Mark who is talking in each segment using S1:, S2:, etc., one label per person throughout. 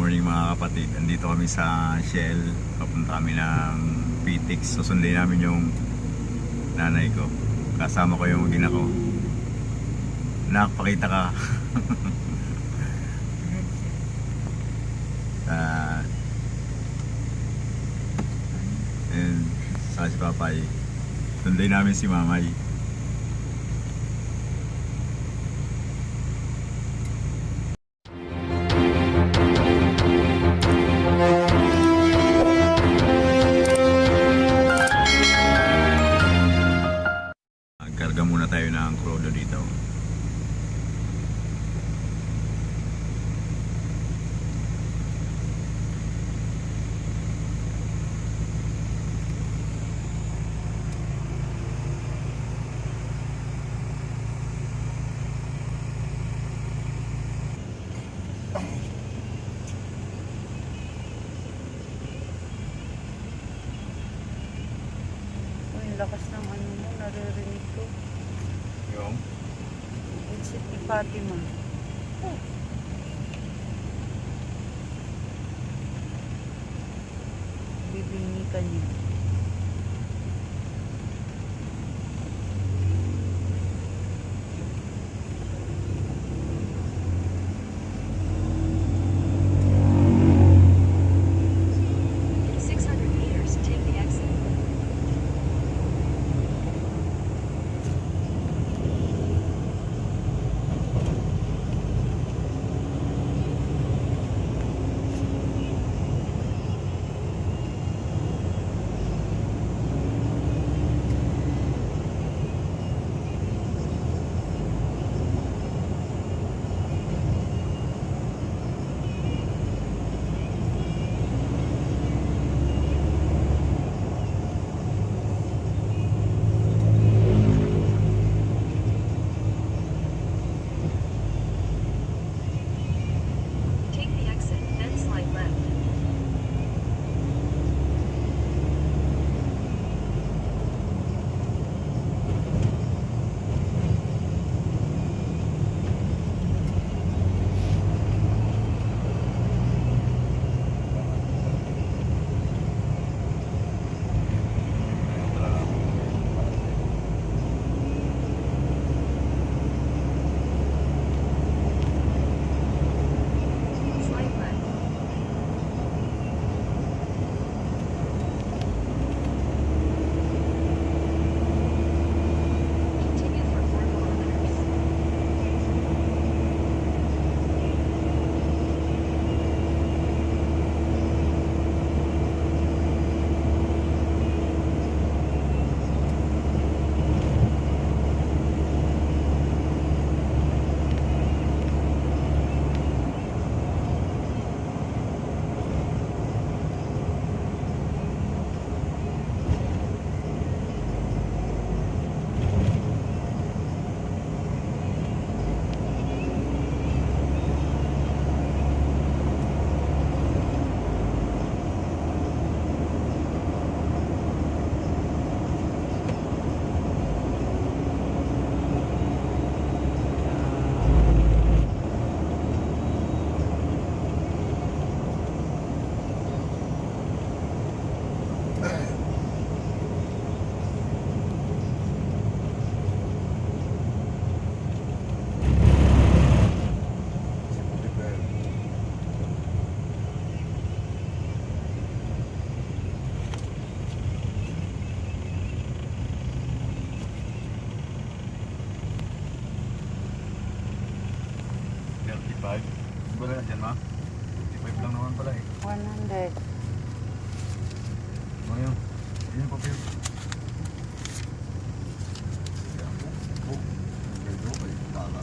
S1: morning mga kapatid. Andito kami sa Shell. Papunta kami ng PTX. Susundin namin yung nanay ko. Kasama ko yung magina ko. Nakapakita ka. And sa si Papay. Sunday namin si Mamay. Karga muna tayo ng crudo dito.
S2: Lakas ng ano mo, naririnig ko.
S1: Yung?
S2: Headset ni Fatima. Bibingi ka niya.
S1: Wala na dyan, ma? 55 lang naman pala eh.
S2: 100.
S1: Ano yun? Yun yung papel. Ay, tala.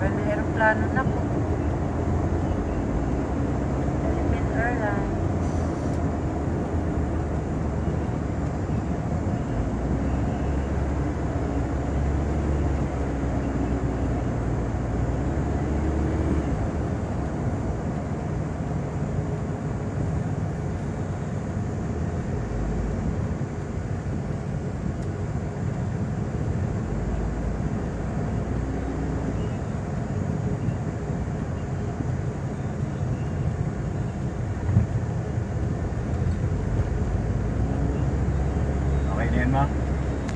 S2: para may aeroplano na po. Philippine Airlines.
S1: Okay na yan, ma?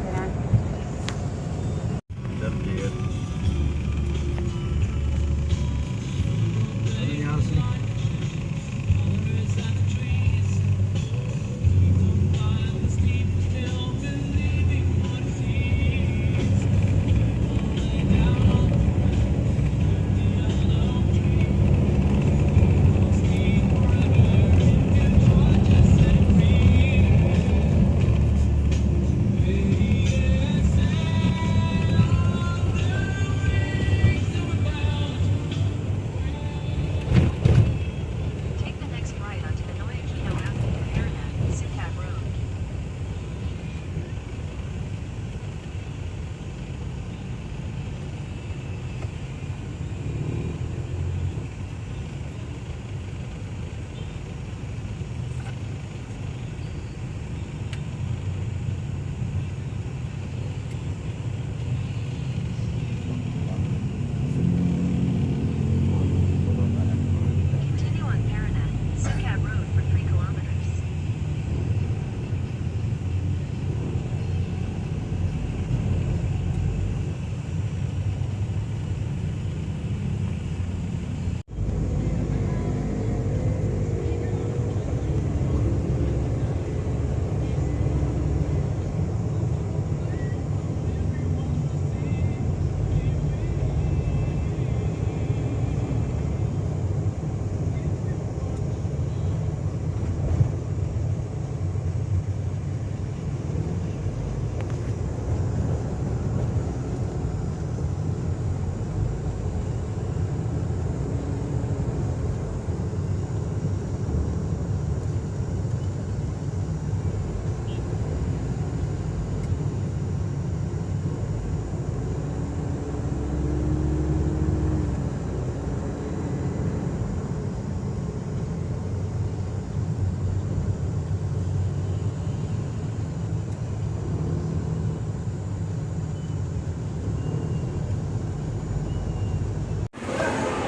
S2: Ayan.
S1: Dertier.
S3: Take the next right onto the Noyakino Avenue, Paraná, Sikat Road. Continue on Paraná, Sikat Road for 3 kilometers.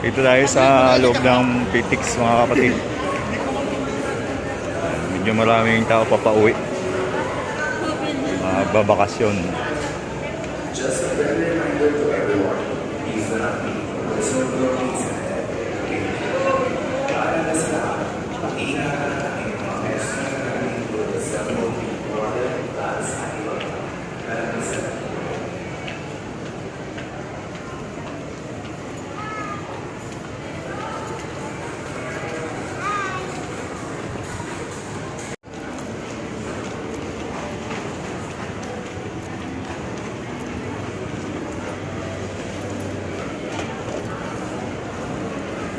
S1: Dito tayo sa loob ng PTX, mga kapatid. Medyo maraming tao papauwi. Babakasyon.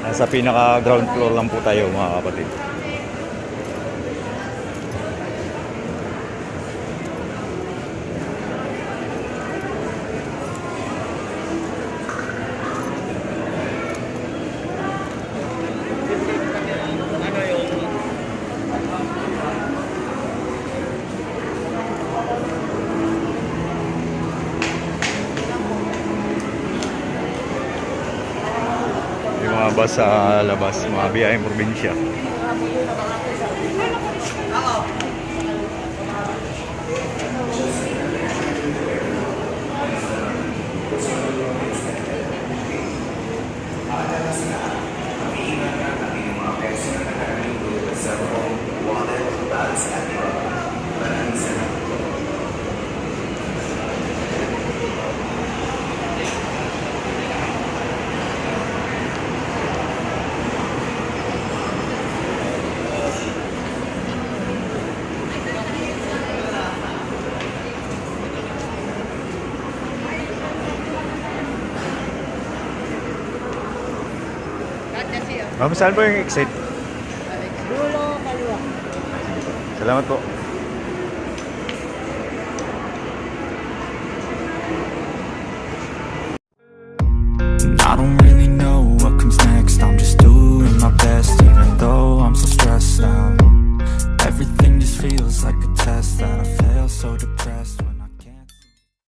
S1: Nasa pinaka ground floor lang po tayo, mga kapatid. Yung mga bus sa labas, mga biyaheng probinsya.
S2: kasi
S1: Ma'am, saan po yung exit?
S2: dulo, kaliwa.
S1: Salamat po.